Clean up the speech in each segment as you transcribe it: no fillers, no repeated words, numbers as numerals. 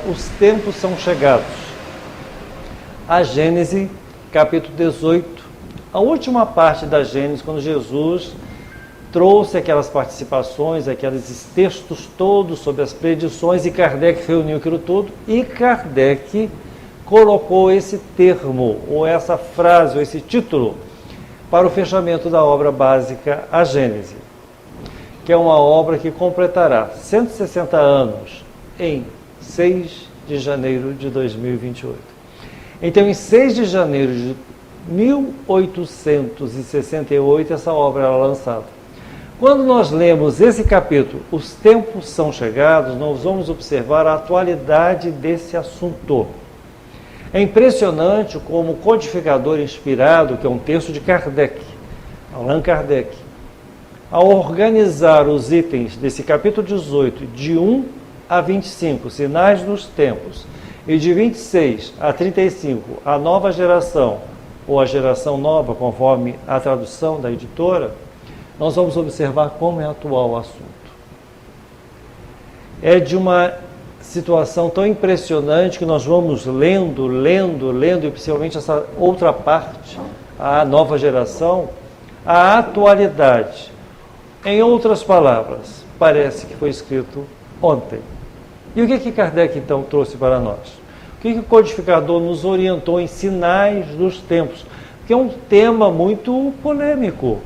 os tempos são chegados. A Gênesis, capítulo 18, a última parte da Gênesis, quando Jesus trouxe aquelas participações, aqueles textos todos sobre as predições, e Kardec reuniu aquilo tudo, e Kardec colocou esse termo, ou essa frase, ou esse título, para o fechamento da obra básica, a Gênese, que é uma obra que completará 160 anos em 6 de janeiro de 2028. Então, em 6 de janeiro de 1868, essa obra era lançada. Quando nós lemos esse capítulo, Os Tempos São Chegados, nós vamos observar a atualidade desse assunto. É impressionante como o codificador inspirado, que é um texto de Kardec, Allan Kardec, ao organizar os itens desse capítulo 18, de 1 a 25, Sinais dos Tempos, e de 26 a 35, a nova geração, ou a geração nova, conforme a tradução da editora, nós vamos observar como é atual o assunto. É de uma situação tão impressionante que nós vamos lendo, e principalmente essa outra parte, a nova geração, a atualidade. Em outras palavras, parece que foi escrito ontem. E o que Kardec então trouxe para nós? O que o codificador nos orientou em Sinais dos Tempos? Que é um tema muito polêmico.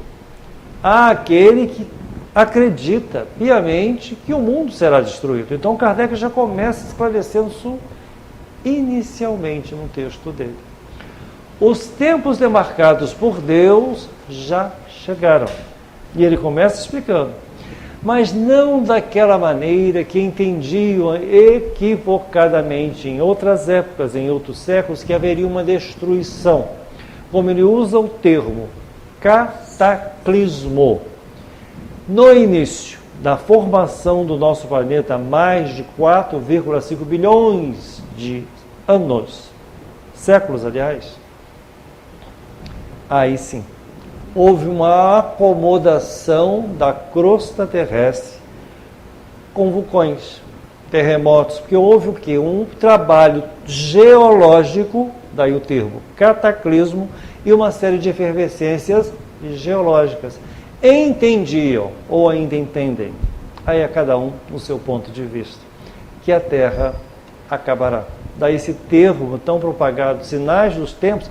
Há aquele que acredita piamente que o mundo será destruído. Então Kardec já começa esclarecendo isso inicialmente no texto dele. Os tempos demarcados por Deus já chegaram. E ele começa explicando. Mas não daquela maneira que entendiam equivocadamente em outras épocas, em outros séculos, que haveria uma destruição. Como ele usa o termo cataclismo. No início da formação do nosso planeta, há mais de 4,5 bilhões de anos, séculos, aliás, aí sim, houve uma acomodação da crosta terrestre com vulcões, terremotos, porque houve o quê? Um trabalho geológico, daí o termo cataclismo, e uma série de efervescências geológicas. Entendiam, ou ainda entendem, aí a cada um no seu ponto de vista, que a Terra acabará. Daí esse termo tão propagado, Sinais dos Tempos,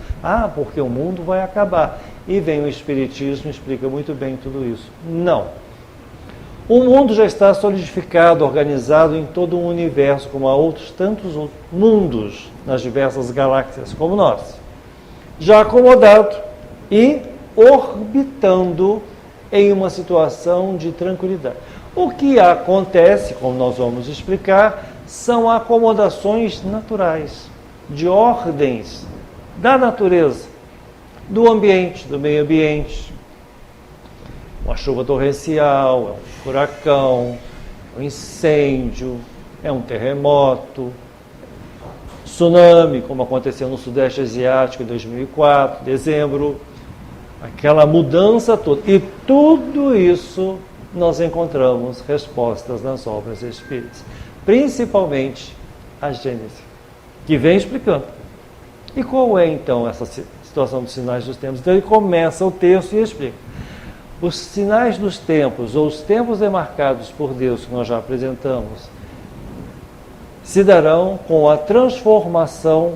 porque o mundo vai acabar. E vem o Espiritismo e explica muito bem tudo isso. Não. O mundo já está solidificado, organizado em todo o universo, como há outros tantos mundos nas diversas galáxias, como nós. Já acomodado e orbitando em uma situação de tranquilidade. O que acontece, como nós vamos explicar, são acomodações naturais, de ordens da natureza, do ambiente, do meio ambiente. Uma chuva torrencial, é um furacão, um incêndio, é um terremoto, tsunami, como aconteceu no Sudeste Asiático em 2004, dezembro, aquela mudança toda. E tudo isso nós encontramos respostas nas obras espíritas, principalmente a Gênese, que vem explicando. E qual é então essa situação dos sinais dos tempos? Então ele começa o texto e explica. Os sinais dos tempos, ou os tempos demarcados por Deus, que nós já apresentamos, se darão com a transformação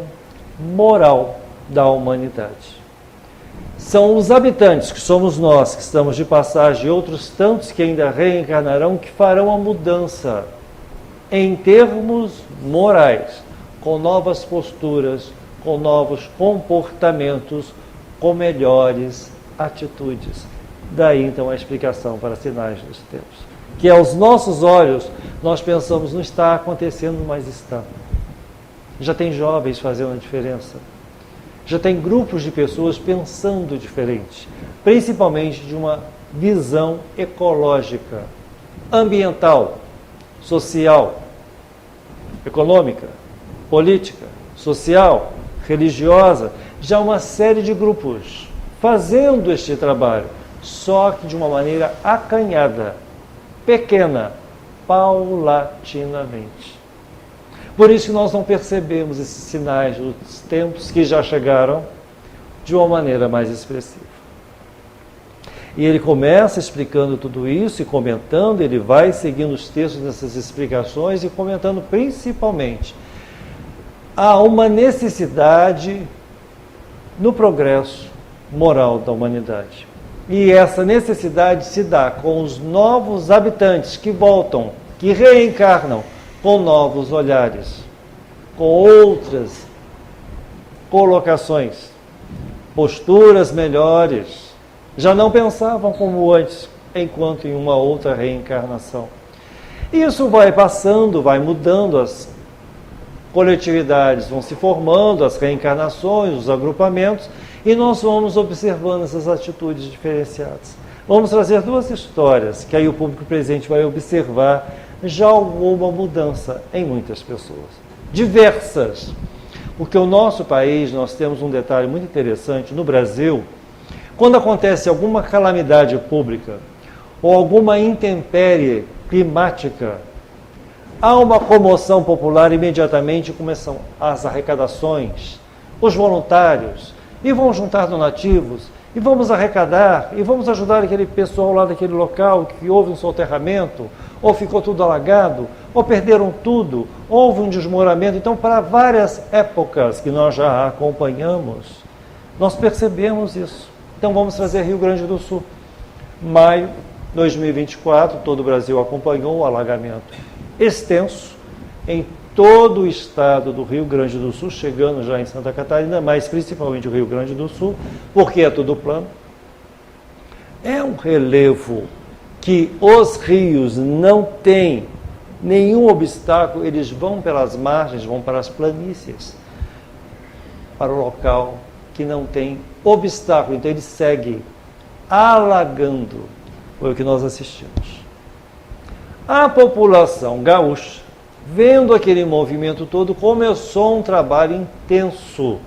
moral da humanidade. São os habitantes, que somos nós, que estamos de passagem, e outros tantos que ainda reencarnarão, que farão a mudança em termos morais, com novas posturas, com novos comportamentos, com melhores atitudes. Daí então a explicação para Sinais dos Tempos. Que aos nossos olhos nós pensamos, não está acontecendo, mas está. Já tem jovens fazendo a diferença. Já tem grupos de pessoas pensando diferente, principalmente de uma visão ecológica, ambiental, social, econômica, política, social, religiosa. Já uma série de grupos fazendo este trabalho, só que de uma maneira acanhada, pequena, paulatinamente. Por isso que nós não percebemos esses sinais dos tempos que já chegaram de uma maneira mais expressiva. E ele começa explicando tudo isso e comentando, ele vai seguindo os textos dessas explicações e comentando principalmente há uma necessidade no progresso moral da humanidade. E essa necessidade se dá com os novos habitantes que voltam, que reencarnam com novos olhares, com outras colocações, posturas melhores. Já não pensavam como antes, enquanto em uma outra reencarnação. Isso vai passando, vai mudando, as coletividades vão se formando, as reencarnações, os agrupamentos, e nós vamos observando essas atitudes diferenciadas. Vamos trazer duas histórias, que aí o público presente vai observar já alguma mudança em muitas pessoas. Diversas. Porque o nosso país, nós temos um detalhe muito interessante, no Brasil, quando acontece alguma calamidade pública ou alguma intempérie climática, há uma comoção popular, imediatamente começam as arrecadações, os voluntários, e vão juntar donativos, e vamos arrecadar, e vamos ajudar aquele pessoal lá daquele local que houve um soterramento, ou ficou tudo alagado, ou perderam tudo, houve um desmoronamento. Então, para várias épocas que nós já acompanhamos, nós percebemos isso. Então, vamos trazer Rio Grande do Sul. Maio de 2024, todo o Brasil acompanhou o alagamento extenso em todo o estado do Rio Grande do Sul, chegando já em Santa Catarina, mas principalmente o Rio Grande do Sul, porque é tudo plano. É um relevo que os rios não têm nenhum obstáculo, eles vão pelas margens, vão para as planícies, para o local que não tem obstáculo. Então ele segue alagando. Foi o que nós assistimos. A população gaúcha, vendo aquele movimento todo, começou um trabalho intenso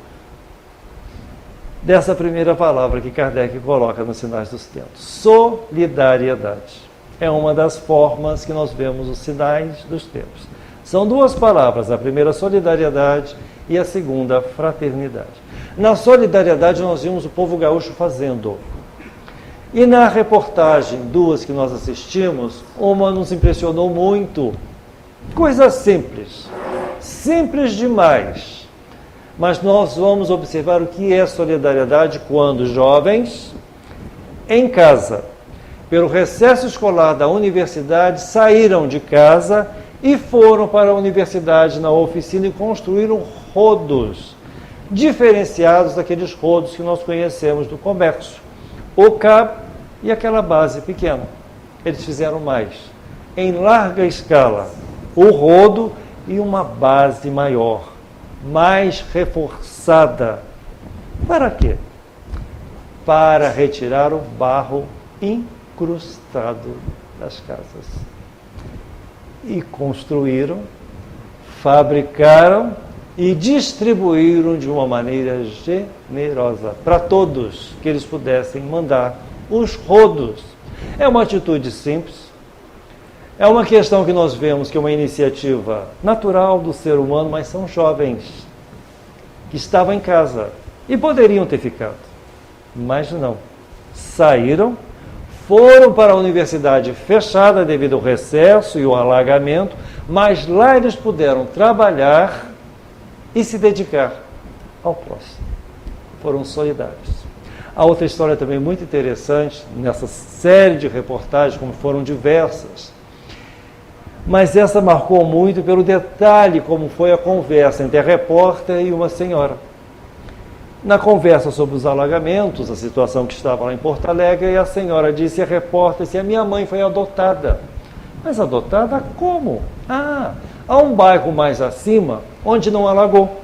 dessa primeira palavra que Kardec coloca nos Sinais dos Tempos. Solidariedade. É uma das formas que nós vemos os sinais dos tempos. São duas palavras, a primeira solidariedade e a segunda fraternidade. Na solidariedade nós vimos o povo gaúcho fazendo. E na reportagem, duas que nós assistimos, uma nos impressionou muito. Coisa simples, simples demais. Mas nós vamos observar o que é solidariedade quando jovens, em casa, pelo recesso escolar da universidade, saíram de casa e foram para a universidade, na oficina, e construíram rodos diferenciados daqueles rodos que nós conhecemos do comércio. O cabo e aquela base pequena. Eles fizeram mais, em larga escala, o rodo e uma base maior, mais reforçada. Para quê? Para retirar o barro incrustado das casas. E construíram, fabricaram e distribuíram de uma maneira generosa para todos, que eles pudessem mandar os rodos. É uma atitude simples, é uma questão que nós vemos que é uma iniciativa natural do ser humano, mas são jovens que estavam em casa e poderiam ter ficado, mas não. Saíram, foram para a universidade fechada devido ao recesso e ao alagamento, mas lá eles puderam trabalhar e se dedicar ao próximo. Foram solidários. A outra história também muito interessante, nessa série de reportagens, como foram diversas, mas essa marcou muito pelo detalhe como foi a conversa entre a repórter e uma senhora. Na conversa sobre os alagamentos, a situação que estava lá em Porto Alegre, e a senhora disse à repórter assim: a minha mãe foi adotada. Mas adotada como? Há um bairro mais acima, onde não alagou.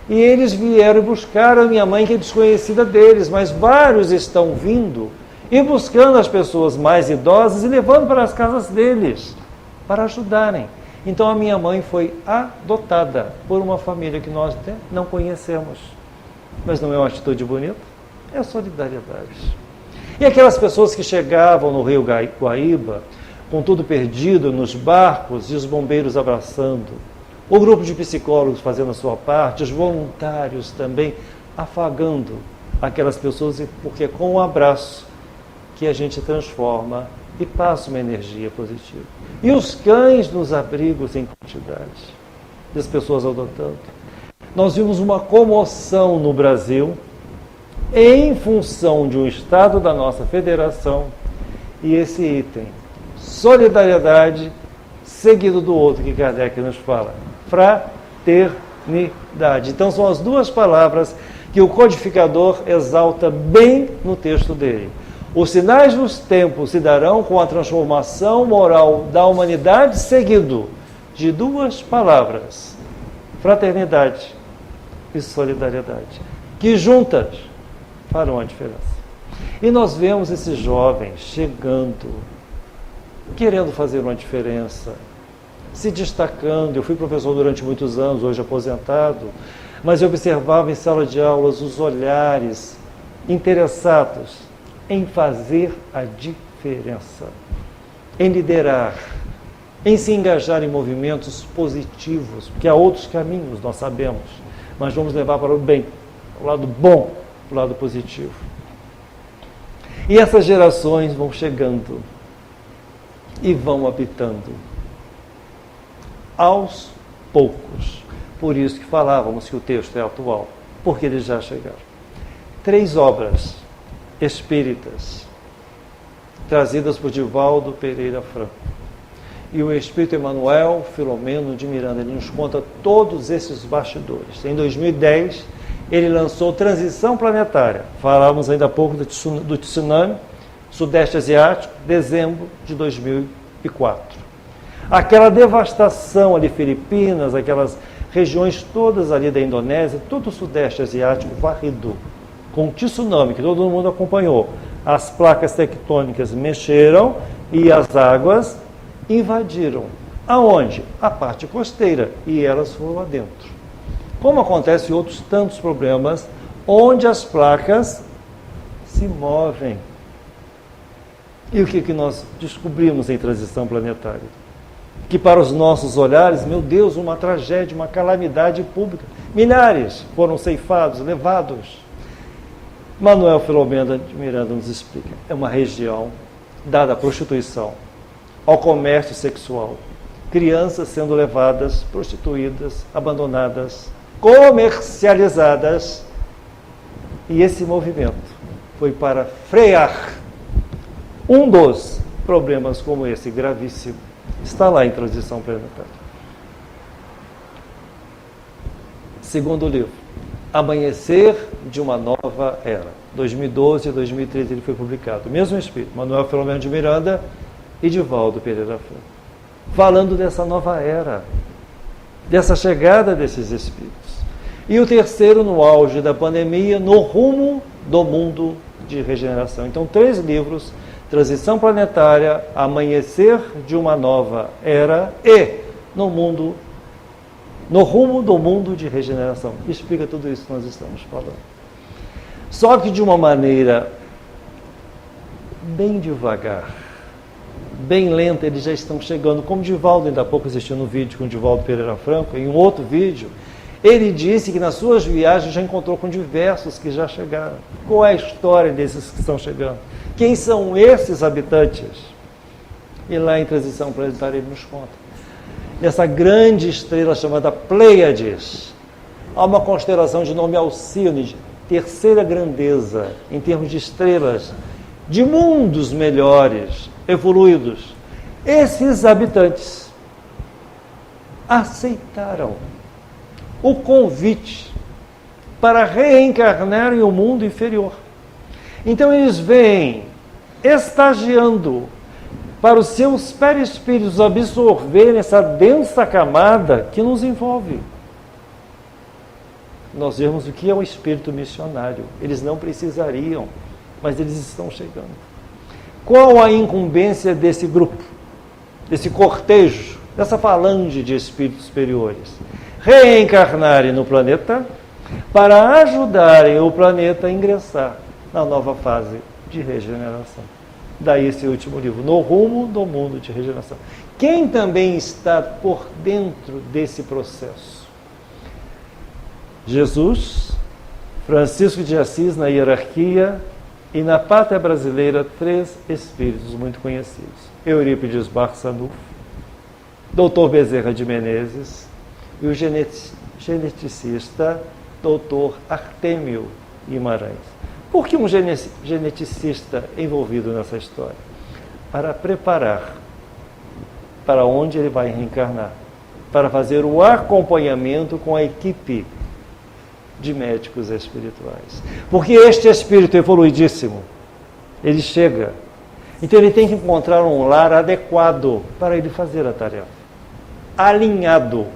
E eles vieram e buscaram a minha mãe, que é desconhecida deles, mas vários estão vindo e buscando as pessoas mais idosas e levando para as casas deles, para ajudarem. Então a minha mãe foi adotada por uma família que nós não conhecemos. Mas não é uma atitude bonita? É solidariedade. E aquelas pessoas que chegavam no Rio Guaíba, com tudo perdido, nos barcos, e os bombeiros abraçando o grupo de psicólogos fazendo a sua parte, os voluntários também afagando aquelas pessoas, porque é com um abraço que a gente transforma e passa uma energia positiva. E os cães nos abrigos em quantidade, das pessoas adotando. Nós vimos uma comoção no Brasil em função de um estado da nossa federação e esse item, solidariedade, seguido do outro que Kardec nos fala, fraternidade. Então são as duas palavras que o codificador exalta bem no texto dele. Os sinais dos tempos se darão com a transformação moral da humanidade, seguido de duas palavras, fraternidade e solidariedade, que juntas farão a diferença. E nós vemos esses jovens chegando, querendo fazer uma diferença, se destacando. Eu fui professor durante muitos anos, hoje aposentado, mas eu observava em sala de aulas os olhares interessados em fazer a diferença, em liderar, em se engajar em movimentos positivos, porque há outros caminhos, nós sabemos, mas vamos levar para o bem, para o lado bom, para o lado positivo. E essas gerações vão chegando e vão habitando aos poucos. Por isso que falávamos que o texto é atual, porque eles já chegaram. 3 obras espíritas trazidas por Divaldo Pereira Franco. E o Espírito Emmanuel Filomeno de Miranda, ele nos conta todos esses bastidores. Em 2010, ele lançou Transição Planetária. Falávamos ainda há pouco do tsunami Sudeste Asiático, dezembro de 2004. Aquela devastação ali, Filipinas, aquelas regiões todas ali da Indonésia, todo o Sudeste Asiático varrido, com um tsunami que todo mundo acompanhou. As placas tectônicas mexeram e as águas invadiram. Aonde? A parte costeira. E elas foram lá dentro. Como acontece em outros tantos problemas, onde as placas se movem. E o que nós descobrimos em Transição Planetária? Que para os nossos olhares, meu Deus, uma tragédia, uma calamidade pública. Milhares foram ceifados, levados. Manuel Filomeno de Miranda nos explica. É uma região dada à prostituição, ao comércio sexual. Crianças sendo levadas, prostituídas, abandonadas, comercializadas. E esse movimento foi para frear um dos problemas como esse, gravíssimo. Está lá em Transição Planetária. Segundo livro, Amanhecer de uma Nova Era. 2012 e 2013 ele foi publicado. O mesmo espírito, Manuel Filomeno de Miranda e Divaldo Pereira Franco. Falando dessa nova era, dessa chegada desses espíritos. E o terceiro, no auge da pandemia, No Rumo do Mundo de Regeneração. Então, 3 livros, Transição Planetária, Amanhecer de uma Nova Era e No Rumo do Mundo de Regeneração. Explica tudo isso que nós estamos falando. Só que de uma maneira bem devagar, bem lenta, eles já estão chegando. Como Divaldo, ainda há pouco assistiu no vídeo com Divaldo Pereira Franco, em um outro vídeo, ele disse que nas suas viagens já encontrou com diversos que já chegaram. Qual é a história desses que estão chegando? Quem são esses habitantes? E lá em Transição Planetária ele nos conta. Nessa grande estrela chamada Pleiades, há uma constelação de nome Alcíone, terceira grandeza em termos de estrelas, de mundos melhores, evoluídos. Esses habitantes aceitaram o convite para reencarnar em um mundo inferior. Então eles vêm estagiando para os seus perispíritos absorverem essa densa camada que nos envolve. Nós vemos o que é um espírito missionário. Eles não precisariam, mas eles estão chegando. Qual a incumbência desse grupo, desse cortejo, dessa falange de espíritos superiores? Reencarnarem no planeta para ajudarem o planeta a ingressar na nova fase de regeneração. Daí esse último livro, No Rumo do Mundo de Regeneração. quem também está por dentro desse processo? Jesus, Francisco de Assis na hierarquia e na pátria brasileira 3 espíritos muito conhecidos. Eurípides Barçanufo, Dr. Bezerra de Menezes e o geneticista Dr. Artêmio Guimarães. Por que um geneticista envolvido nessa história? Para preparar para onde ele vai reencarnar, para fazer o acompanhamento com a equipe de médicos espirituais. Porque este espírito evoluidíssimo, ele chega, então ele tem que encontrar um lar adequado para ele fazer a tarefa, alinhado,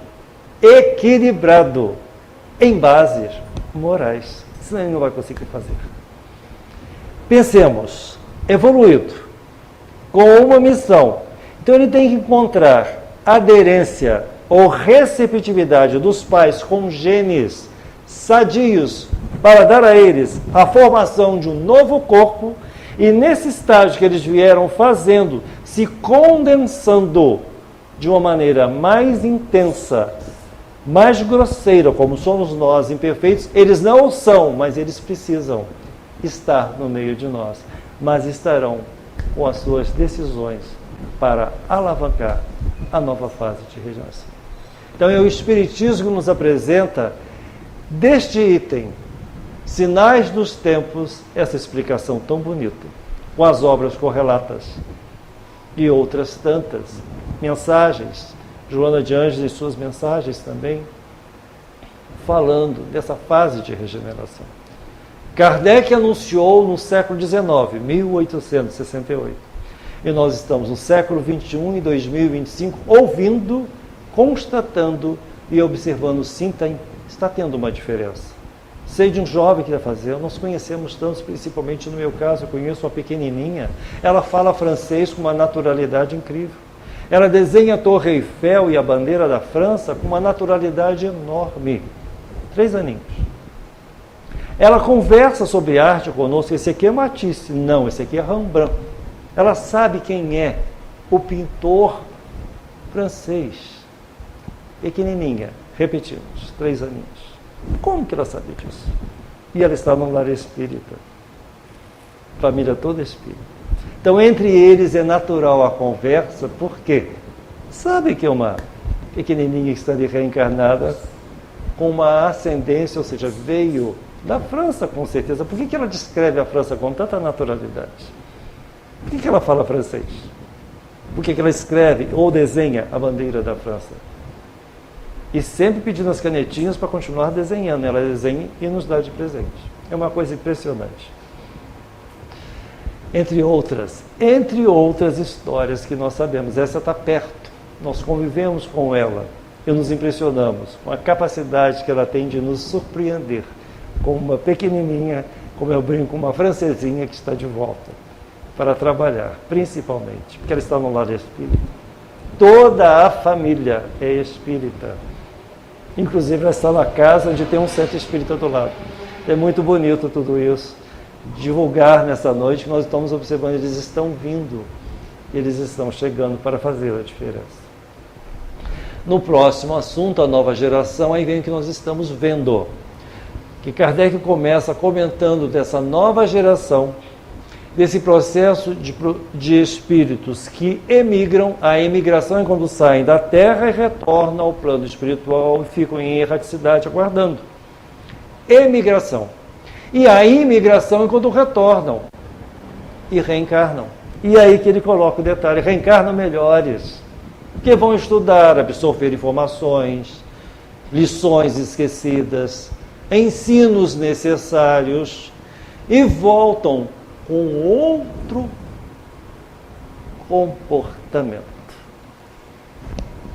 equilibrado, em bases morais, senão ele não vai conseguir fazer. Pensemos, evoluído, com uma missão, então ele tem que encontrar aderência ou receptividade dos pais com genes sadios para dar a eles a formação de um novo corpo, e nesse estágio que eles vieram fazendo, se condensando de uma maneira mais intensa, mais grosseira, como somos nós imperfeitos, eles não são, mas eles precisam estar no meio de nós, mas estarão com as suas decisões para alavancar a nova fase de regeneração. Então é o Espiritismo que nos apresenta deste item, Sinais dos Tempos, essa explicação tão bonita, com as obras correlatas e outras tantas mensagens, Joana de Ângeles e suas mensagens também, falando dessa fase de regeneração. Kardec anunciou no século XIX, 1868, e nós estamos no século XXI, em 2025, ouvindo, constatando e observando, sim, está tendo uma diferença. Sei de um jovem que vai fazer, nós conhecemos tantos, principalmente no meu caso, eu conheço uma pequenininha, ela fala francês com uma naturalidade incrível. Ela desenha a Torre Eiffel e a bandeira da França com uma naturalidade enorme. 3 aninhos. Ela conversa sobre arte conosco, esse aqui é Matisse, não, esse aqui é Rembrandt. Ela sabe quem é o pintor francês. Pequenininha, repetimos, 3 aninhos. Como que ela sabe disso? E ela está num lar espírita. Família toda espírita. Então, entre eles é natural a conversa, porque sabe que é uma pequenininha que está ali reencarnada com uma ascendência, ou seja, veio da França com certeza. Por que ela descreve a França com tanta naturalidade? Por que ela fala francês? Por que ela escreve ou desenha a bandeira da França? E sempre pedindo as canetinhas para continuar desenhando. Ela desenha e nos dá de presente. É uma coisa impressionante. Entre outras histórias que nós sabemos. Essa está perto. Nós convivemos com ela e nos impressionamos com a capacidade que ela tem de nos surpreender. Com uma pequenininha, como eu brinco, uma francesinha que está de volta para trabalhar, principalmente, porque ela está no lar espírita. Toda a família é espírita. Inclusive, ela está na casa onde tem um centro espírita do lado. É muito bonito tudo isso. Divulgar nessa noite que nós estamos observando, eles estão vindo, eles estão chegando para fazer a diferença. No próximo assunto, a nova geração, aí vem o que nós estamos vendo. Que Kardec começa comentando dessa nova geração, desse processo de espíritos que emigram. A emigração é quando saem da Terra e retornam ao plano espiritual e ficam em erraticidade aguardando. Emigração. E a imigração é quando retornam e reencarnam. E aí que ele coloca o detalhe, reencarnam melhores, que vão estudar, absorver informações, lições esquecidas, ensinos necessários e voltam com outro comportamento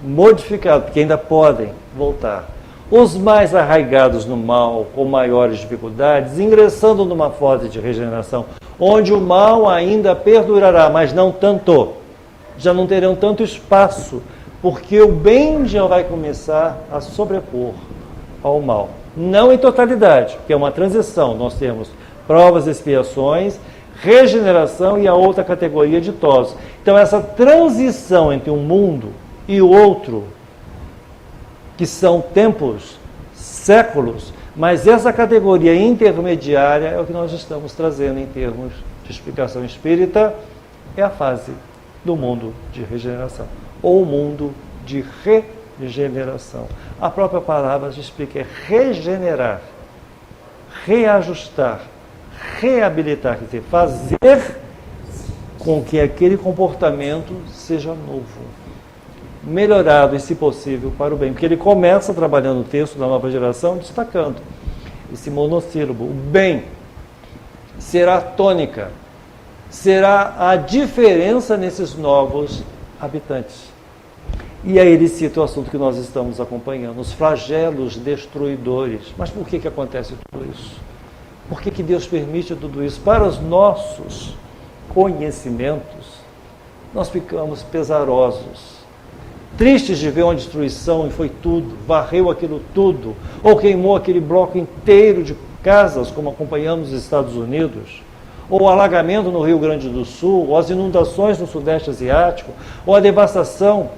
modificado, porque ainda podem voltar. Os mais arraigados no mal, com maiores dificuldades, ingressando numa fase de regeneração, onde o mal ainda perdurará, mas não tanto, já não terão tanto espaço, porque o bem já vai começar a sobrepor ao mal. Não em totalidade, porque é uma transição. Nós temos provas, expiações, regeneração e a outra categoria de ditosos. Então, essa transição entre um mundo e o outro, que são tempos, séculos, mas essa categoria intermediária é o que nós estamos trazendo em termos de explicação espírita, é a fase do mundo de regeneração, ou mundo de regeneração. A própria palavra explica, é regenerar, reajustar, reabilitar, quer dizer, fazer com que aquele comportamento seja novo, melhorado e, se possível, para o bem. Porque ele começa trabalhando o texto da nova geração, destacando esse monossílabo. O bem será a tônica, será a diferença nesses novos habitantes. E aí ele cita o assunto que nós estamos acompanhando, os flagelos destruidores. Mas por que acontece tudo isso? Por que Deus permite tudo isso? Para os nossos conhecimentos, nós ficamos pesarosos, tristes de ver uma destruição, e foi tudo, varreu aquilo tudo, ou queimou aquele bloco inteiro de casas, como acompanhamos nos Estados Unidos, ou o alagamento no Rio Grande do Sul, ou as inundações no Sudeste Asiático, ou a devastação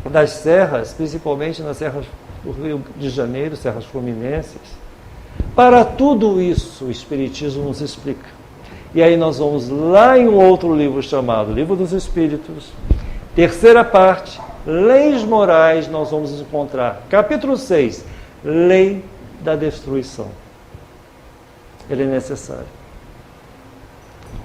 das serras, principalmente nas serras do Rio de Janeiro, serras fluminenses. Para tudo isso, o Espiritismo nos explica. E aí nós vamos lá em um outro livro chamado Livro dos Espíritos, terceira parte, Leis Morais, nós vamos encontrar, capítulo 6, Lei da Destruição. Ele é necessário.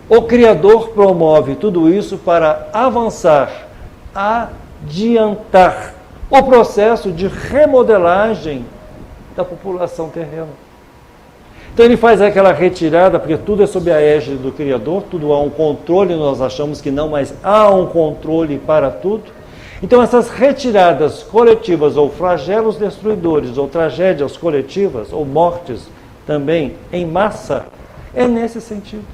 O Criador promove tudo isso para avançar, adiantar o processo de remodelagem da população terrena. Então ele faz aquela retirada, porque tudo é sob a égide do Criador, tudo há um controle, nós achamos que não, mas há um controle para tudo. Então essas retiradas coletivas, ou flagelos destruidores, ou tragédias coletivas, ou mortes também em massa, é nesse sentido.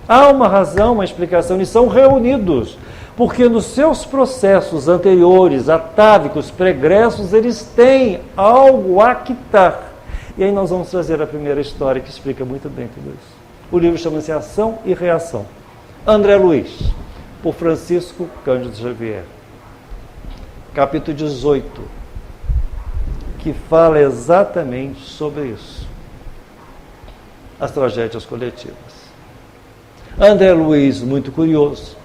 Há uma razão, uma explicação, eles são reunidos, porque nos seus processos anteriores, atávicos, pregressos, eles têm algo a quitar. E aí nós vamos trazer a primeira história que explica muito bem tudo isso. O livro chama-se Ação e Reação. André Luiz, por Francisco Cândido Xavier. Capítulo 18, que fala exatamente sobre isso. As tragédias coletivas. André Luiz, muito curioso,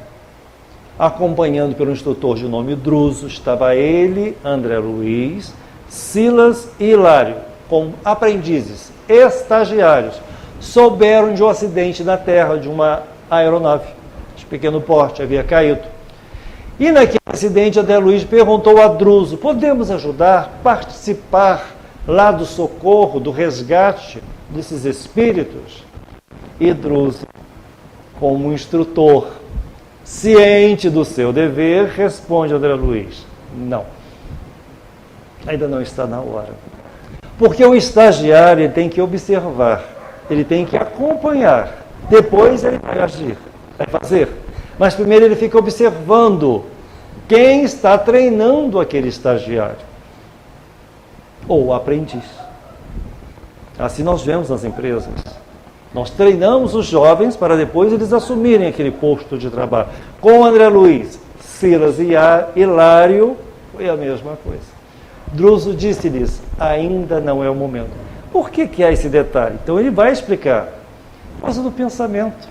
acompanhando pelo instrutor de nome Druso, estava ele, André Luiz, Silas e Hilário, como aprendizes, estagiários, souberam de um acidente na terra de uma aeronave de pequeno porte, havia caído. E naquele acidente, André Luiz perguntou a Druso: podemos ajudar, participar lá do socorro, do resgate desses espíritos? E Druso, como instrutor, ciente do seu dever, responde a André Luiz: não, ainda não está na hora. Porque o estagiário ele tem que observar, ele tem que acompanhar, depois ele vai agir, vai fazer. Mas primeiro ele fica observando quem está treinando aquele estagiário, ou aprendiz. Assim nós vemos nas empresas. Nós treinamos os jovens para depois eles assumirem aquele posto de trabalho. Com André Luiz, Silas e Hilário, foi a mesma coisa. Druso disse-lhes: ainda não é o momento. Por que há esse detalhe? Então ele vai explicar. Por causa do pensamento.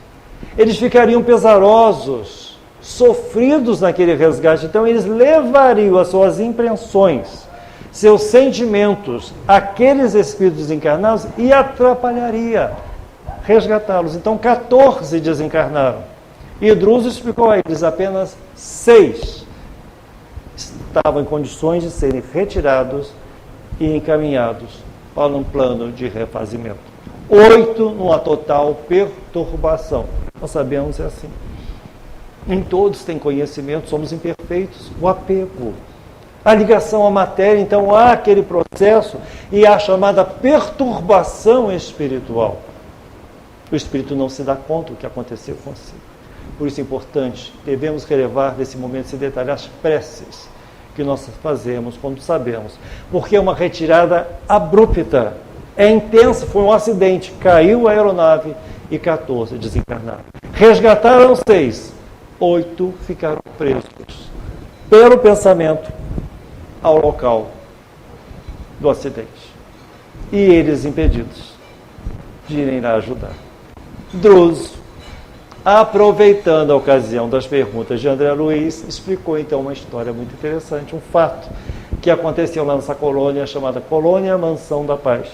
Eles ficariam pesarosos, sofridos naquele resgate. Então eles levariam as suas impressões, seus sentimentos, àqueles espíritos encarnados e atrapalharia resgatá-los. Então 14 desencarnaram. E Druso explicou a eles: apenas 6 estavam em condições de serem retirados e encaminhados para um plano de refazimento. 8 numa total perturbação. Nós sabemos é assim. Em todos tem conhecimento, somos imperfeitos. O apego, a ligação à matéria, então há aquele processo e há a chamada perturbação espiritual. O espírito não se dá conta do que aconteceu consigo. Por isso é importante, devemos relevar nesse momento, esse detalhe, as preces que nós fazemos quando sabemos. Porque é uma retirada abrupta, é intensa, foi um acidente, caiu a aeronave e 14 desencarnaram. Resgataram 6, 8 ficaram presos pelo pensamento ao local do acidente. E eles impedidos de irem lá ajudar. Druso, aproveitando a ocasião das perguntas de André Luiz, explicou então uma história muito interessante, um fato que aconteceu lá nessa colônia chamada Colônia Mansão da Paz.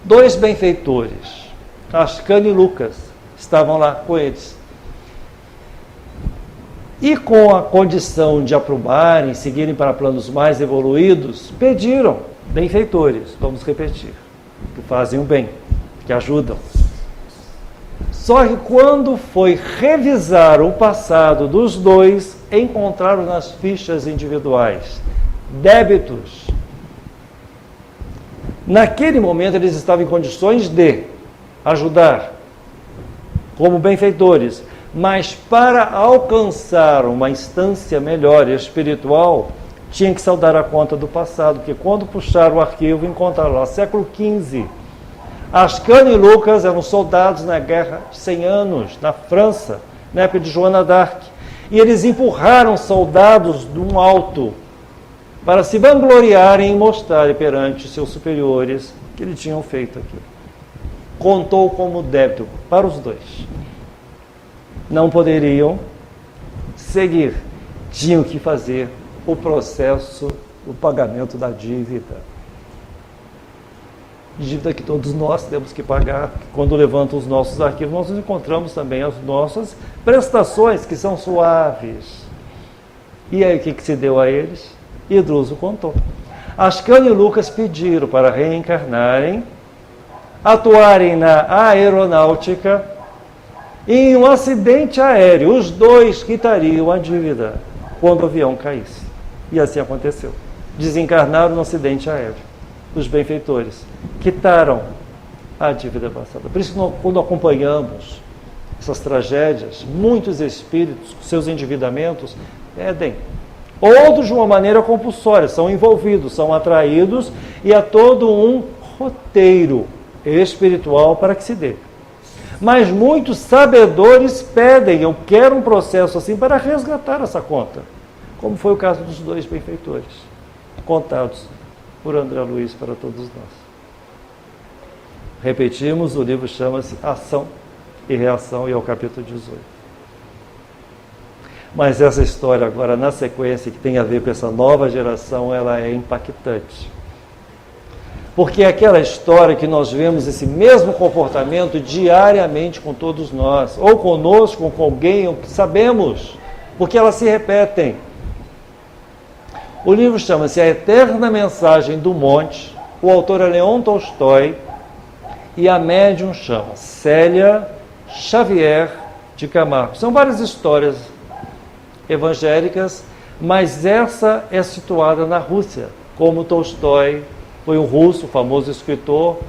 2 benfeitores, Ascânio e Lucas, estavam lá com eles. E com a condição de aprovarem, seguirem para planos mais evoluídos, pediram, benfeitores, vamos repetir, que fazem o bem, que ajudam. Só que quando foi revisar o passado dos dois, encontraram nas fichas individuais débitos. Naquele momento eles estavam em condições de ajudar como benfeitores, mas para alcançar uma instância melhor espiritual, tinha que saldar a conta do passado, porque quando puxaram o arquivo, encontraram lá, século XV, Ascânio e Lucas eram soldados na Guerra de 100 Anos, na França, na época de Joana d'Arc, e eles empurraram soldados de um alto para se vangloriarem e mostrarem perante seus superiores que eles tinham feito aquilo. Contou como débito para os dois. Não poderiam seguir, tinham que fazer o processo, o pagamento da dívida. Dívida que todos nós temos que pagar. Quando levantam os nossos arquivos, nós encontramos também as nossas prestações, que são suaves. E aí o que se deu a eles? E Druso contou. Ascânio e Lucas pediram para reencarnarem, atuarem na aeronáutica, e em um acidente aéreo, os dois quitariam a dívida quando o avião caísse. E assim aconteceu. Desencarnaram no acidente aéreo. Os benfeitores quitaram a dívida passada. Por isso que quando acompanhamos essas tragédias, muitos espíritos, seus endividamentos, pedem. Outros, de uma maneira compulsória, são envolvidos, são atraídos, e há todo um roteiro espiritual para que se dê. Mas muitos sabedores pedem, eu quero um processo assim para resgatar essa conta, como foi o caso dos 2 benfeitores, contados por André Luiz para todos nós. Repetimos, o livro chama-se Ação e Reação, e é o capítulo 18. Mas essa história agora, na sequência, que tem a ver com essa nova geração, ela é impactante. Porque é aquela história que nós vemos esse mesmo comportamento diariamente com todos nós, ou conosco, ou com alguém, ou que sabemos, porque elas se repetem. O livro chama-se A Eterna Mensagem do Monte, o autor é Leon Tolstói, e a médium chama Célia Xavier de Camargo. São várias histórias evangélicas, mas essa é situada na Rússia, como Tolstói foi um russo, famoso escritor,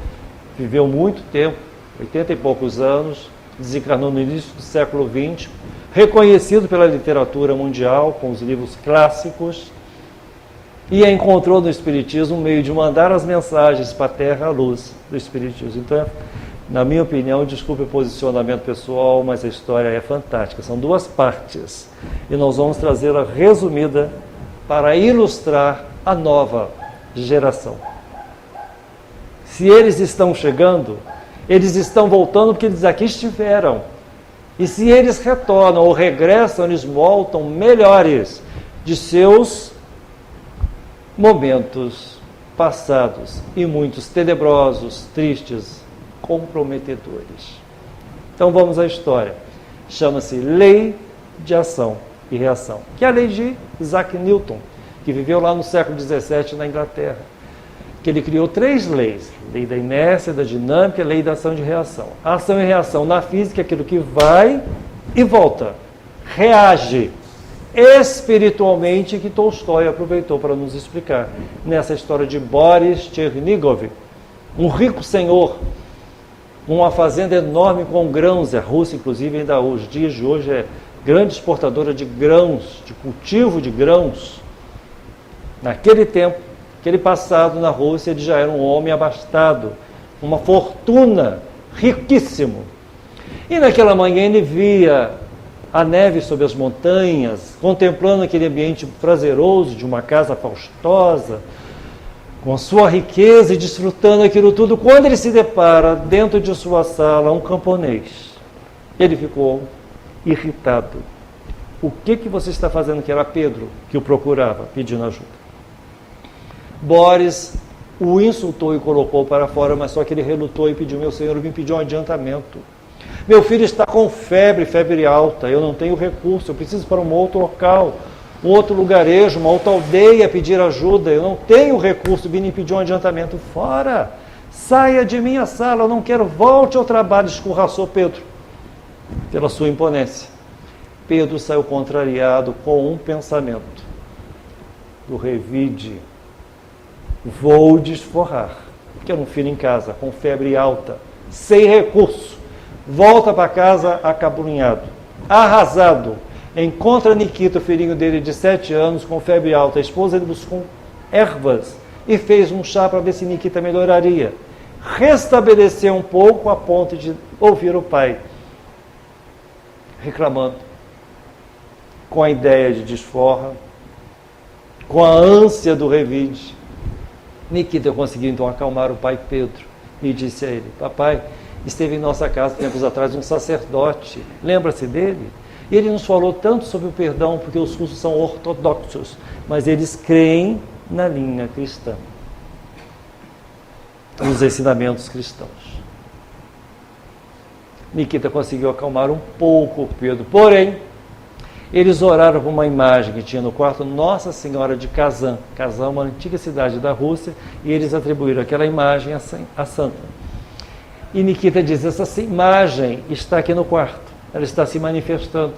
viveu muito tempo, 80 e poucos anos, desencarnou no início do século XX, reconhecido pela literatura mundial, com os livros clássicos, e encontrou no Espiritismo um meio de mandar as mensagens para a terra à luz do Espiritismo. Então, na minha opinião, desculpe o posicionamento pessoal, mas a história é fantástica. São 2 partes, e nós vamos trazê-la resumida para ilustrar a nova geração. Se eles estão chegando, eles estão voltando porque eles aqui estiveram. E se eles retornam ou regressam, eles voltam melhores de seus momentos passados, e muitos tenebrosos, tristes, comprometedores. Então vamos à história. Chama-se Lei de Ação e Reação, que é a lei de Isaac Newton, que viveu lá no século XVII na Inglaterra, que ele criou 3 leis: lei da inércia, da dinâmica, lei da ação e de reação. A ação e reação na física é aquilo que vai e volta, reage espiritualmente, que Tolstói aproveitou para nos explicar nessa história de Boris Chernigov, um rico senhor, uma fazenda enorme com grãos. A Rússia, inclusive, ainda os dias de hoje é grande exportadora de grãos, de cultivo de grãos. Naquele tempo, aquele passado na Rússia, ele já era um homem abastado, uma fortuna, riquíssimo. E naquela manhã ele via a neve sobre as montanhas, contemplando aquele ambiente prazeroso de uma casa faustosa, com sua riqueza e desfrutando aquilo tudo, quando ele se depara dentro de sua sala um camponês, ele ficou irritado. O que você está fazendo? Que era Pedro que o procurava, pedindo ajuda. Boris o insultou e colocou para fora, mas só que ele relutou e pediu: meu senhor, me pediu um adiantamento. Meu filho está com febre alta, eu não tenho recurso, eu preciso ir para um outro local, um outro lugarejo, uma outra aldeia pedir ajuda, eu não tenho recurso, vim pedir um adiantamento. Fora, saia de minha sala, eu não quero, volte ao trabalho, escorraçou Pedro, pela sua imponência. Pedro saiu contrariado com um pensamento: do revide, vou desforrar, porque era um filho em casa, com febre alta, sem recurso, volta para casa acabrunhado, arrasado, encontra Nikita, o filhinho dele de 7 anos, com febre alta. A esposa dele buscou ervas e fez um chá para ver se Nikita melhoraria. Restabeleceu um pouco a ponto de ouvir o pai reclamando, com a ideia de desforra, com a ânsia do revide. Nikita conseguiu então acalmar o pai Pedro e disse a ele: papai, esteve em nossa casa tempos atrás um sacerdote, lembra-se dele? E ele nos falou tanto sobre o perdão, porque os russos são ortodoxos, mas eles creem na linha cristã, nos ensinamentos cristãos. Nikita conseguiu acalmar um pouco o Pedro, porém, eles oraram por uma imagem que tinha no quarto, Nossa Senhora de Kazan. Kazan é uma antiga cidade da Rússia, e eles atribuíram aquela imagem à santa. E Nikita diz: essa imagem está aqui no quarto, ela está se manifestando,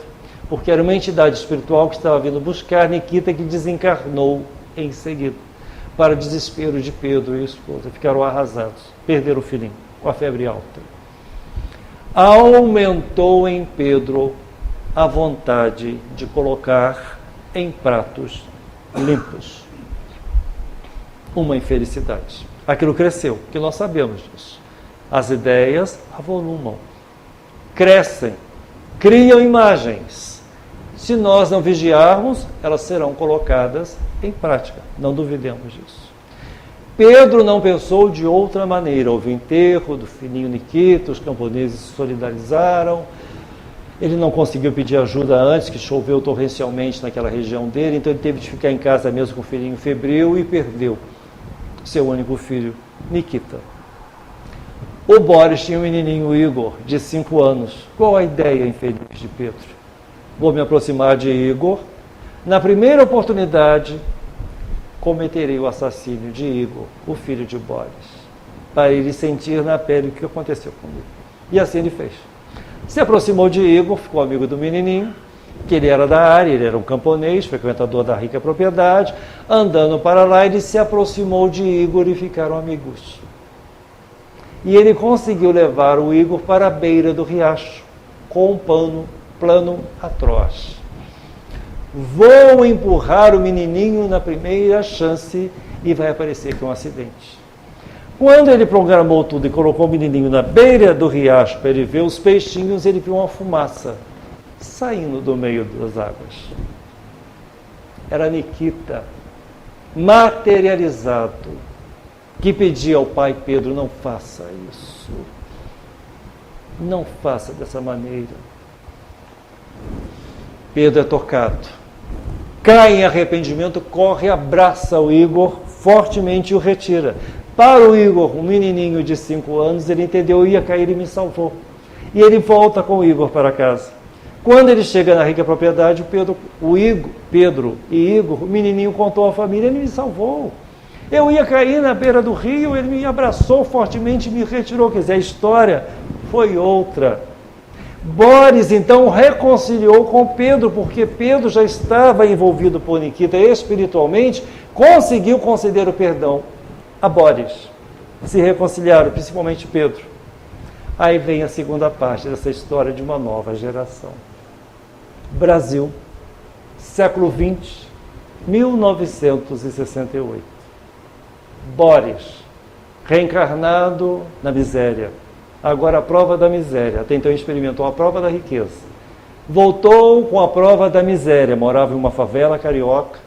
porque era uma entidade espiritual que estava vindo buscar Nikita, que desencarnou em seguida. Para o desespero de Pedro e a esposa, ficaram arrasados, perderam o filhinho com a febre alta. Aumentou em Pedro a vontade de colocar em pratos limpos uma infelicidade. Aquilo cresceu, que nós sabemos disso. As ideias avolumam, crescem, criam imagens. Se nós não vigiarmos, elas serão colocadas em prática. Não duvidemos disso. Pedro não pensou de outra maneira. Houve o enterro do filhinho Nikita, os camponeses se solidarizaram. Ele não conseguiu pedir ajuda antes, que choveu torrencialmente naquela região dele, então ele teve de ficar em casa mesmo com o filhinho febril e perdeu seu único filho, Nikita. O Boris tinha um menininho, Igor, de 5 anos. Qual a ideia infeliz de Pedro? Vou me aproximar de Igor. Na primeira oportunidade, cometerei o assassínio de Igor, o filho de Boris, para ele sentir na pele o que aconteceu comigo. E assim ele fez. Se aproximou de Igor, ficou amigo do menininho, que ele era da área, ele era um camponês, frequentador da rica propriedade. Andando para lá, ele se aproximou de Igor e ficaram amigos. E ele conseguiu levar o Igor para a beira do riacho, com um plano atroz. Vou empurrar o menininho na primeira chance e vai aparecer que é um acidente. Quando ele programou tudo e colocou o menininho na beira do riacho para ele ver os peixinhos, ele viu uma fumaça saindo do meio das águas. Era Nikita, materializado, que pedia ao pai Pedro: não faça isso. Não faça dessa maneira. Pedro é tocado, cai em arrependimento, corre, abraça o Igor fortemente e o retira. Para o Igor, um menininho de 5 anos, ele entendeu: eu ia cair e me salvou. E ele volta com o Igor para casa. Quando ele chega na rica propriedade, Pedro e Igor, o menininho contou à família: ele me salvou. Eu ia cair na beira do rio, ele me abraçou fortemente e me retirou. Quer dizer, a história foi outra. Boris, então, reconciliou com Pedro, porque Pedro já estava envolvido por Nikita espiritualmente, conseguiu conceder o perdão a Boris. Se reconciliaram, principalmente Pedro. Aí vem a segunda parte dessa história de uma nova geração. Brasil, século XX, 1968. Boris, reencarnado na miséria. Agora a prova da miséria. Até então experimentou a prova da riqueza. Voltou com a prova da miséria, morava em uma favela carioca,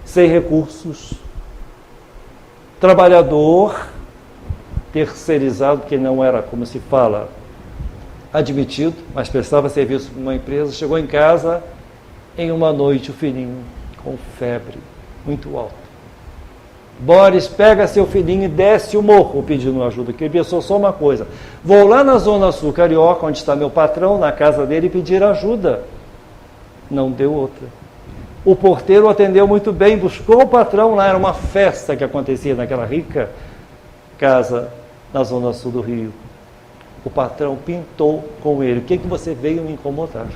sem recursos, trabalhador, terceirizado, porque não era, como se fala, admitido, mas prestava serviço para uma empresa. Chegou em casa, em uma noite, o filhinho com febre muito alta. Boris pega seu filhinho e desce o morro pedindo ajuda, que ele pensou só uma coisa: vou lá na Zona Sul Carioca, onde está meu patrão, na casa dele, e pedir ajuda. Não deu outra. O porteiro atendeu muito bem, buscou o patrão lá, era uma festa que acontecia naquela rica casa na Zona Sul do Rio. O patrão pintou com ele: o que você veio me incomodar?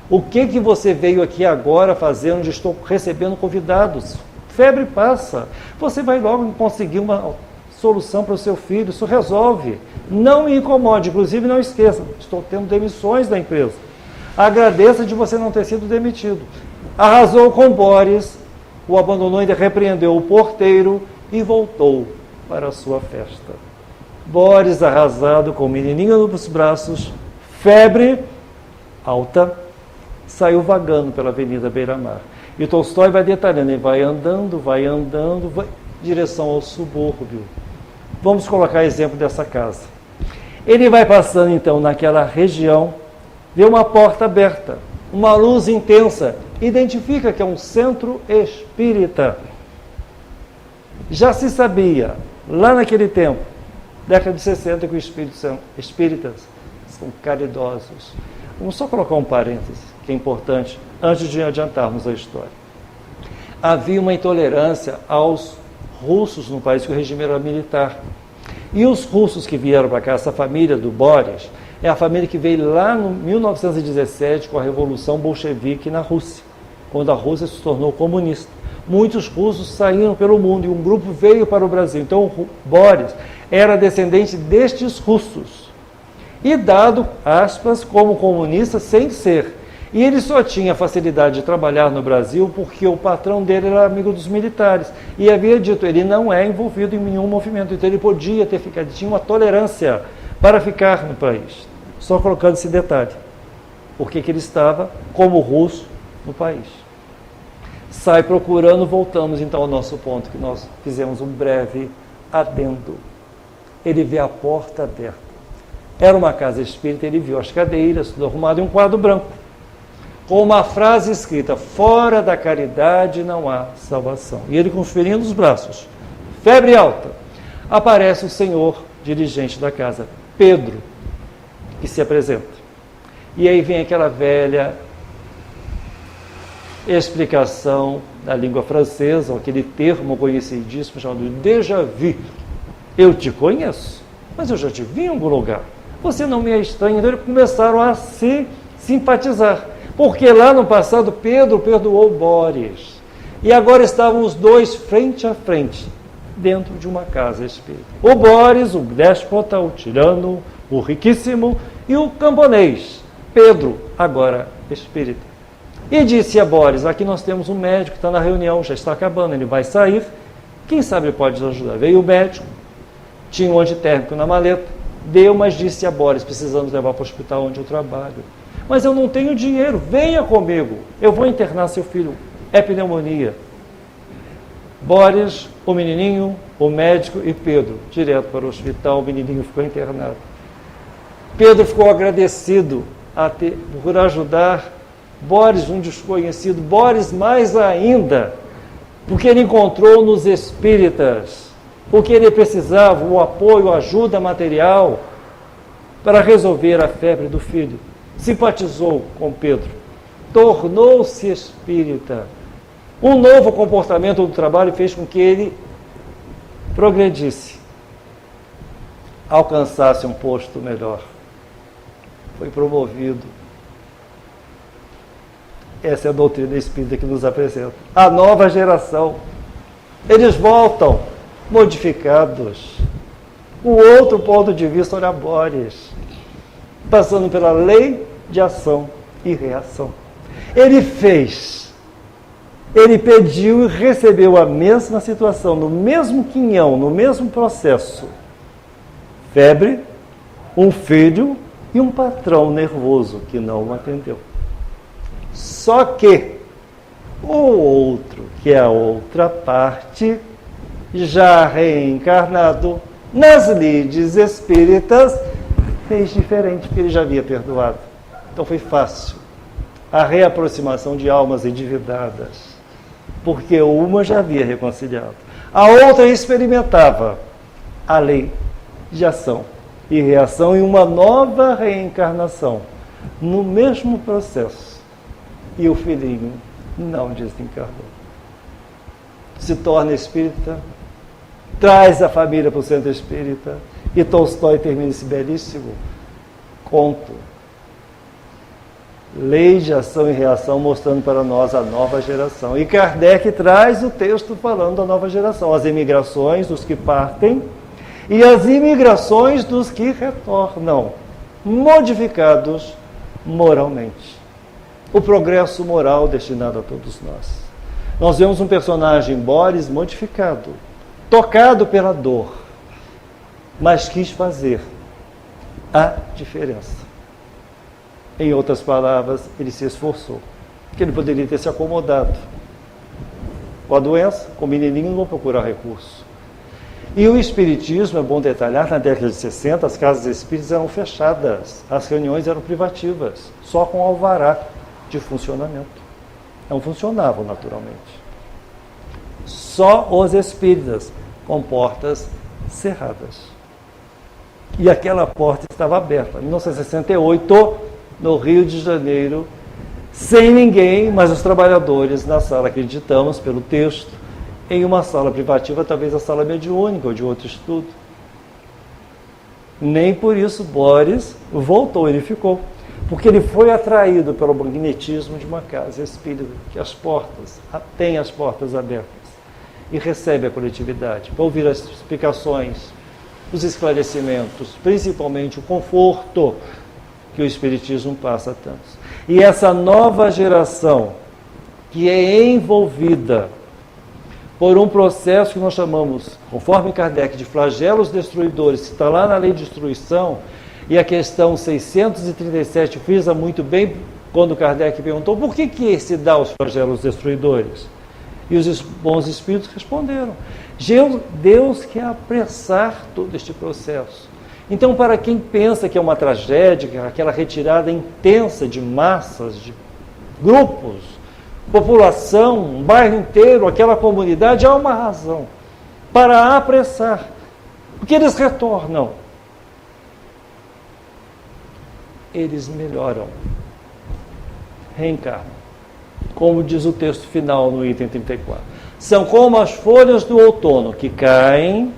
O que você veio aqui agora fazer, onde estou recebendo convidados? Febre passa, você vai logo conseguir uma solução para o seu filho, isso resolve. Não me incomode, inclusive não esqueça, estou tendo demissões da empresa. Agradeça de você não ter sido demitido. Arrasou com Boris, o abandonou, ainda repreendeu o porteiro e voltou para a sua festa. Boris, arrasado, com o menininho nos braços, febre alta, saiu vagando pela Avenida Beira-Mar. E Tolstói vai detalhando, ele vai andando, em direção ao subúrbio. Vamos colocar exemplo dessa casa. Ele vai passando então naquela região, vê uma porta aberta, uma luz intensa, identifica que é um centro espírita. Já se sabia, lá naquele tempo, década de 60, que os espíritas são caridosos. Vamos só colocar um parêntese, que é importante, antes de adiantarmos a história. Havia uma intolerância aos russos no país, que o regime era militar. E os russos que vieram para cá, essa família do Boris, é a família que veio lá em 1917 com a Revolução Bolchevique na Rússia, quando a Rússia se tornou comunista. Muitos russos saíram pelo mundo e um grupo veio para o Brasil. Então o Boris era descendente destes russos. E dado, aspas, como comunista sem ser. E ele só tinha facilidade de trabalhar no Brasil porque o patrão dele era amigo dos militares. E havia dito, ele não é envolvido em nenhum movimento. Então ele podia ter ficado, tinha uma tolerância para ficar no país. Só colocando esse detalhe. Por que ele estava como russo no país? Sai procurando, voltamos então ao nosso ponto, que nós fizemos um breve adendo. Ele vê a porta aberta. Era uma casa espírita, ele viu as cadeiras, tudo arrumado em um quadro branco, com uma frase escrita: fora da caridade não há salvação. E ele com os filhinhos nos braços, febre alta, aparece o senhor dirigente da casa, Pedro, que se apresenta. E aí vem aquela velha explicação da língua francesa, aquele termo conhecidíssimo chamado déjà vu. Eu te conheço, mas eu já te vi em algum lugar. Você não me é estranho. Então eles começaram a se simpatizar. Porque lá no passado Pedro perdoou Boris. E agora estavam os dois frente a frente, dentro de uma casa espírita. O Boris, o déspota, o tirano, o riquíssimo, e o camponês, Pedro, agora espírita. E disse a Boris: aqui nós temos um médico que está na reunião, já está acabando, ele vai sair, quem sabe ele pode nos ajudar. Veio o médico, tinha um antitérmico na maleta, deu, mas disse a Boris: precisamos levar para o hospital onde eu trabalho. Mas eu não tenho dinheiro, venha comigo, eu vou internar seu filho, é pneumonia. Boris, o menininho, o médico e Pedro, direto para o hospital. O menininho ficou internado. Pedro ficou agradecido por ajudar Boris, um desconhecido, Boris mais ainda, porque ele encontrou nos espíritas o que ele precisava, o apoio, a ajuda material para resolver a febre do filho. Simpatizou com Pedro, tornou-se espírita. Um novo comportamento do trabalho fez com que ele progredisse, alcançasse um posto melhor. Foi promovido. Essa é a doutrina espírita que nos apresenta. A nova geração. Eles voltam modificados. O outro ponto de vista, olha, Boris, passando pela lei de ação e reação. Ele fez, ele pediu e recebeu a mesma situação, no mesmo quinhão, no mesmo processo. Febre, um filho e um patrão nervoso que não o atendeu. Só que o outro, que é a outra parte, já reencarnado nas lides espíritas, fez diferente, porque ele já havia perdoado. Então foi fácil a reaproximação de almas endividadas, porque uma já havia reconciliado. A outra experimentava a lei de ação e reação em uma nova reencarnação, no mesmo processo. E o filhinho não desencarnou. Se torna espírita, traz a família para o centro espírita, e Tolstói termina esse belíssimo conto. Lei de ação e reação, mostrando para nós a nova geração. E Kardec traz o texto falando da nova geração, as emigrações dos que partem e as imigrações dos que retornam, modificados moralmente. O progresso moral destinado a todos nós. Nós vemos um personagem, Boris, modificado, tocado pela dor, mas quis fazer a diferença. Em outras palavras, ele se esforçou, porque ele poderia ter se acomodado com a doença, com o menininho, não vou procurar recurso. E o espiritismo, é bom detalhar, na década de 60, as casas espíritas eram fechadas, as reuniões eram privativas, só com alvará de funcionamento. Não funcionavam naturalmente. Só os espíritas, com portas cerradas. E aquela porta estava aberta. Em 1968, no Rio de Janeiro, sem ninguém, mas os trabalhadores na sala, acreditamos pelo texto, em uma sala privativa, talvez a sala mediúnica ou de outro estudo. Nem por isso Boris voltou, ele ficou. Porque ele foi atraído pelo magnetismo de uma casa espírita, que tem as portas abertas e recebe a coletividade, para ouvir as explicações, os esclarecimentos, principalmente o conforto que o espiritismo passa a tantos. E essa nova geração, que é envolvida por um processo que nós chamamos, conforme Kardec, de flagelos destruidores, que está lá na lei de destruição, e a questão 637 frisa muito bem quando Kardec perguntou por que se dá os flagelos destruidores? E os bons espíritos responderam: Deus quer apressar todo este processo. Então, para quem pensa que é uma tragédia, aquela retirada intensa de massas, de grupos, população, um bairro inteiro, aquela comunidade, há uma razão para apressar, porque eles retornam, eles melhoram, reencarnam, como diz o texto final no item 34. São como as folhas do outono que caem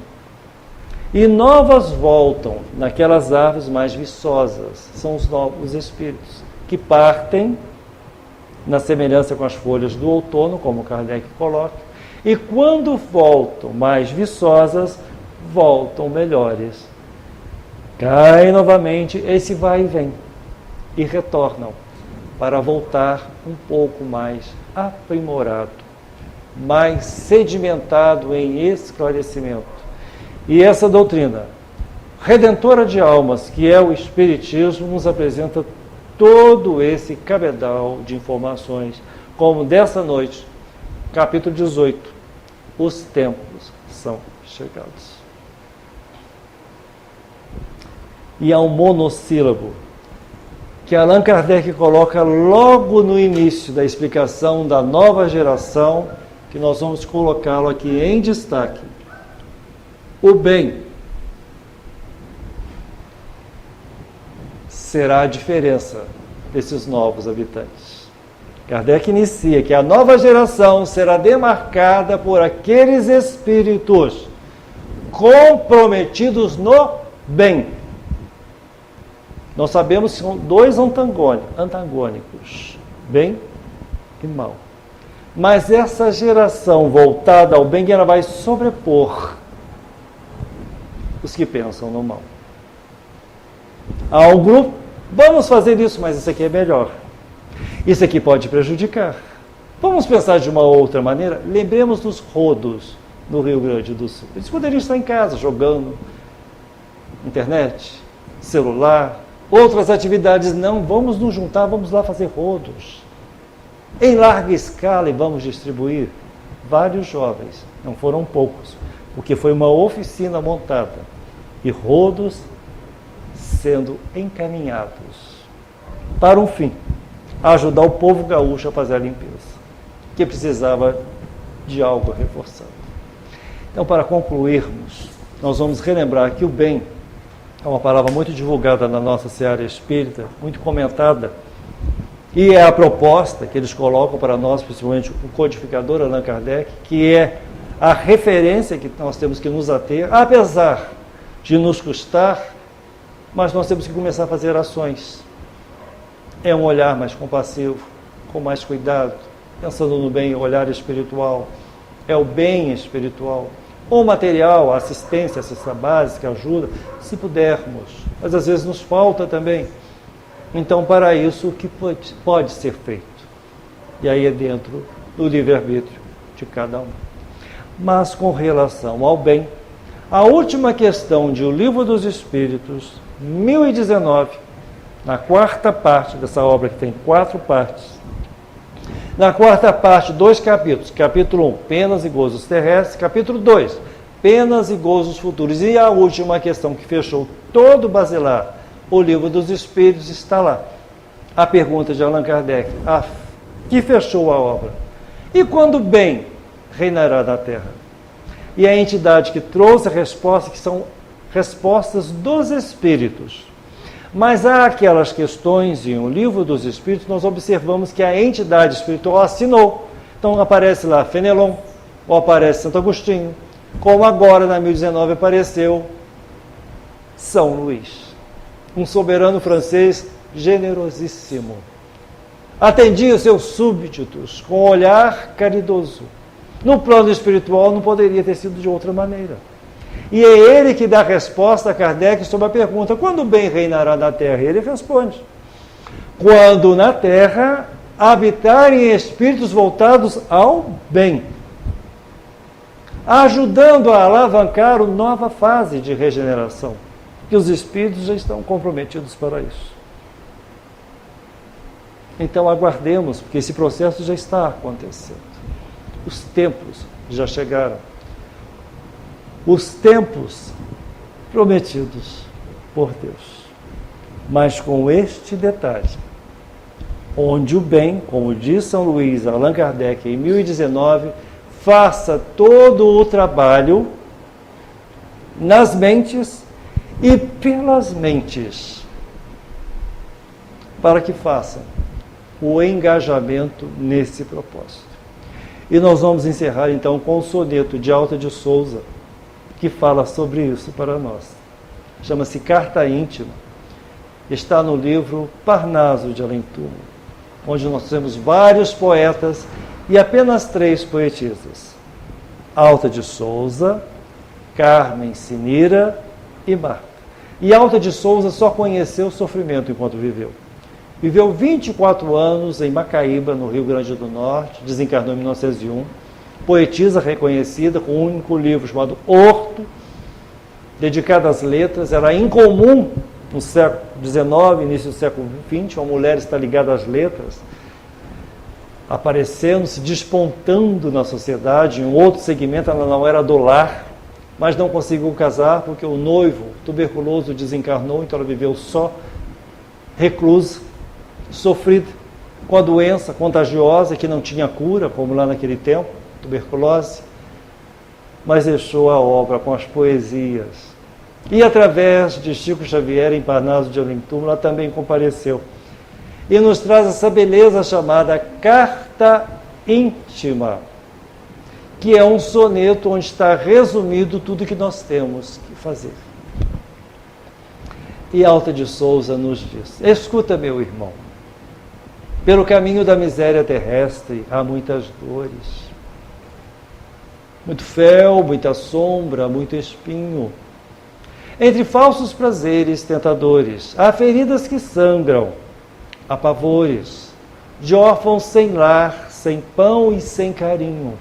e novas voltam naquelas árvores mais viçosas. São os novos espíritos que partem na semelhança com as folhas do outono, como Kardec coloca, e quando voltam mais viçosas, voltam melhores. Caem novamente, esse vai e vem, e retornam, para voltar um pouco mais aprimorado, mais sedimentado em esclarecimento. E essa doutrina redentora de almas, que é o Espiritismo, nos apresenta todo esse cabedal de informações, como dessa noite, capítulo 18, os tempos são chegados. E há um monossílabo que Allan Kardec coloca logo no início da explicação da nova geração, que nós vamos colocá-lo aqui em destaque. O bem será a diferença desses novos habitantes. Kardec inicia que a nova geração será demarcada por aqueles espíritos comprometidos no bem. Nós sabemos que são dois antagônicos, bem e mal. Mas essa geração voltada ao bem, ela vai sobrepor os que pensam no mal. Há um grupo, vamos fazer isso, mas isso aqui é melhor. Isso aqui pode prejudicar. Vamos pensar de uma outra maneira? Lembremos dos rodos no Rio Grande do Sul. Eles poderiam estar em casa, jogando internet, celular, outras atividades. Não, vamos nos juntar, vamos lá fazer rodos. em larga escala, e vamos distribuir vários jovens, não foram poucos, porque foi uma oficina montada e rodos sendo encaminhados para um fim, ajudar o povo gaúcho a fazer a limpeza, que precisava de algo reforçado. Então, para concluirmos, nós vamos relembrar que o bem é uma palavra muito divulgada na nossa seara espírita, muito comentada, e é a proposta que eles colocam para nós, principalmente o codificador Allan Kardec, que é a referência que nós temos que nos ater, apesar de nos custar, mas nós temos que começar a fazer ações. É um olhar mais compassivo, com mais cuidado, pensando no bem, olhar espiritual, é o bem espiritual. Ou material, assistência básica, ajuda, se pudermos, mas às vezes nos falta também. Então, para isso, o que pode ser feito? E aí é dentro do livre-arbítrio de cada um. Mas com relação ao bem, a última questão de O Livro dos Espíritos, 1019, na quarta parte dessa obra, que tem 4 partes, na quarta parte, 2 capítulos. Capítulo 1, penas e gozos terrestres. Capítulo 2, penas e gozos futuros. E a última questão que fechou todo o basilar, O Livro dos Espíritos, está lá. A pergunta de Allan Kardec, que fechou a obra. E quando o bem reinará na Terra? E a entidade que trouxe a resposta, que são respostas dos Espíritos. Mas há aquelas questões em O Livro dos Espíritos, nós observamos que a entidade espiritual assinou. Então aparece lá Fenelon, ou aparece Santo Agostinho, como agora na 1019 apareceu São Luís, um soberano francês generosíssimo. Atendia seus súbditos com um olhar caridoso. No plano espiritual não poderia ter sido de outra maneira. E é ele que dá a resposta a Kardec sobre a pergunta: quando o bem reinará na Terra? Ele responde: quando na Terra habitarem espíritos voltados ao bem, ajudando a alavancar uma nova fase de regeneração, que os espíritos já estão comprometidos para isso. Então aguardemos, porque esse processo já está acontecendo. Os tempos já chegaram. Os tempos prometidos por Deus. Mas com este detalhe, onde o bem, como diz São Luís, Allan Kardec, em 1019, faça todo o trabalho nas mentes e pelas mentes, para que façam o engajamento nesse propósito. E nós vamos encerrar então com o soneto de Alta de Souza, que fala sobre isso para nós. Chama-se Carta Íntima. Está no livro Parnaso de Além-Túmulo, onde nós temos vários poetas e apenas 3 poetisas: Alta de Souza, Carmen Sinira e Marta. E Alta de Souza só conheceu o sofrimento enquanto viveu. Viveu 24 anos em Macaíba, no Rio Grande do Norte, desencarnou em 1901, poetisa reconhecida, com um único livro chamado Horto, dedicado às letras. Era incomum no século XIX, início do século XX, uma mulher estar ligada às letras, aparecendo, se despontando na sociedade. Em um outro segmento, ela não era do lar, mas não conseguiu casar porque o noivo tuberculoso desencarnou, então ela viveu só, reclusa, sofrida com a doença contagiosa que não tinha cura, como lá naquele tempo, tuberculose, mas deixou a obra com as poesias. E através de Chico Xavier, em Parnaso de Além-Túmulo, ela também compareceu. E nos traz essa beleza chamada Carta Íntima, que é um soneto onde está resumido tudo que nós temos que fazer. E Alta de Souza nos diz: escuta, meu irmão, pelo caminho da miséria terrestre há muitas dores, muito fel, muita sombra, muito espinho. Entre falsos prazeres tentadores, há feridas que sangram, há pavores, de órfãos sem lar, sem pão e sem carinho.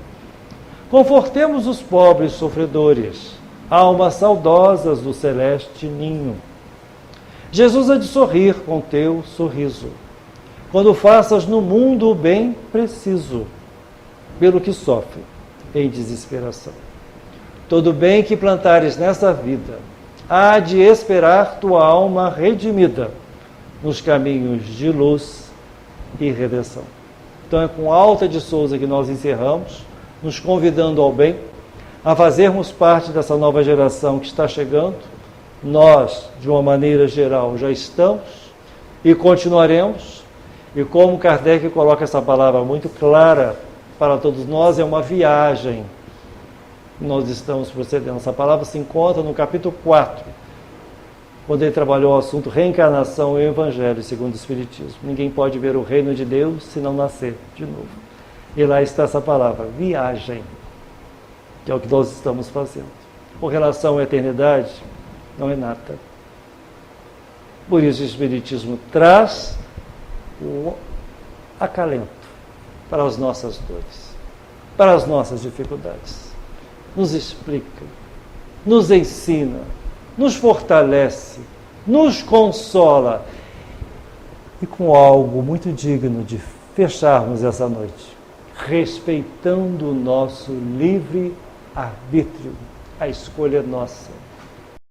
Confortemos os pobres sofredores, almas saudosas do celeste ninho. Jesus há de sorrir com teu sorriso. quando faças no mundo o bem preciso, pelo que sofre em desesperação. Todo bem que plantares nessa vida, há de esperar tua alma redimida nos caminhos de luz e redenção. Então é com Alta de Souza que nós encerramos, nos convidando ao bem, a fazermos parte dessa nova geração que está chegando. Nós, de uma maneira geral, já estamos e continuaremos. E como Kardec coloca essa palavra muito clara para todos nós, é uma viagem. Nós estamos procedendo. Essa palavra se encontra no capítulo 4, quando ele trabalhou o assunto reencarnação e Evangelho segundo o Espiritismo. Ninguém pode ver o reino de Deus se não nascer de novo. E lá está essa palavra, viagem, que é o que nós estamos fazendo. Com relação à eternidade, não é nada. Por isso o Espiritismo traz o acalento para as nossas dores, para as nossas dificuldades. Nos explica, nos ensina, nos fortalece, nos consola. E com algo muito digno de fecharmos essa noite, respeitando o nosso livre-arbítrio, a escolha nossa.